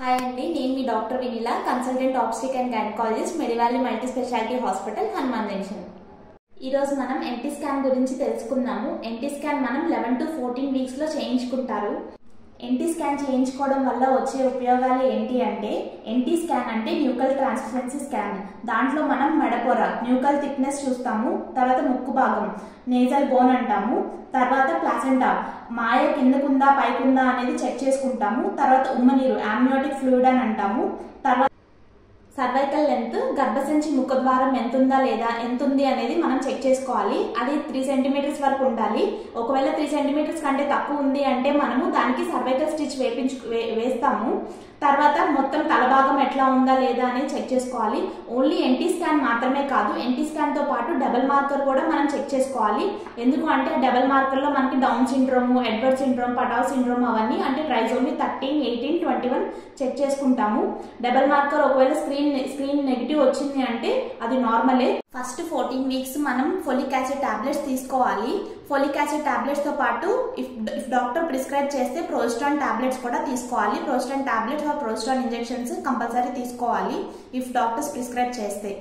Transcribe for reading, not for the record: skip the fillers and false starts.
Hi అండి, నేను మీ doctor Vinila, consultant obstetric and gynaecologist, మెడివాలీ multi speciality hospital, Hanuman Junction. ఈరోజు మనం ఎన్టీ స్కాన్ గురించి తెలుసుకుందాము. ఎన్టీ స్కాన్ మనం 11 to 14 వీక్స్లో చేయించుకుంటారు. ఎన్టీ స్కాన్ చేయించుకోవడం వల్ల వచ్చే ఉపయోగాలు ఏంటి అంటే, ఎన్టీ స్కాన్ అంటే న్యూకల్ ట్రాన్స్పరెన్సీ స్కాన్. దాంట్లో మనం మెడపొర, న్యూకల్ థిక్నెస్ చూస్తాము, తర్వాత ముక్కు భాగం, నేజల్ బోన్ అంటాము, తర్వాత ప్లాసెంటా మాయ కిందకుందా పైకుందా అనేది చెక్ చేసుకుంటాము, తర్వాత ఉమ్మనీరు ఆమ్నియోటిక్ ఫ్లూయిడ్ అని అంటాము, తర్వాత సర్వైకల్ లెంత్, గర్భసంచి ముఖద్వారం ఎంతుందా లేదా ఎంతుంది అనేది మనం చెక్ చేసుకోవాలి. అది 3 సెంటీమీటర్స్ వరకు ఉండాలి. ఒకవేళ 3 సెంటీమీటర్స్ కంటే తక్కువ ఉంది అంటే మనము దానికి సర్వైకల్ స్టిచ్ వేస్తాము. తర్వాత మొత్తం తలభాగం ఎట్లా ఉందా లేదా అనేది చెక్ చేసుకోవాలి. ఓన్లీ ఎన్టీ స్కాన్ మాత్రమే కాదు, ఎన్టీ స్కాన్ తో పాటు డబుల్ మార్కర్ కూడా మనం చెక్ చేసుకోవాలి. ఎందుకు అంటే డబుల్ మార్కర్ లో మనకి down syndrome, Edward syndrome, పటావ్ syndrome అవన్నీ అంటే ట్రైజోమీ 13, 18, 21 చెక్ చేసుకుంటాము. డబుల్ మార్కర్ ఒకవేళ స్క్రీన్ నెగిటివ్ వచ్చింది అంటే అది నార్మలే. ఫస్ట్ 14 వీక్స్ మనం ఫోలిక్ యాసిడ్ టాబ్లెట్స్ తీసుకోవాలి. ఫోలిక్ యాసిడ్ టాబ్లెట్స్ తో పాటు ఇఫ్ డాక్టర్ ప్రిస్క్రైబ్ చేస్తే ప్రోజెస్ట్రాన్ టాబ్లెట్స్ కూడా తీసుకోవాలి. Progesterone tablets are progesterone injections compulsory తీసుకోవాలి ఇఫ్ డాక్టర్స్ ప్రిస్క్రైబ్ చేస్తే.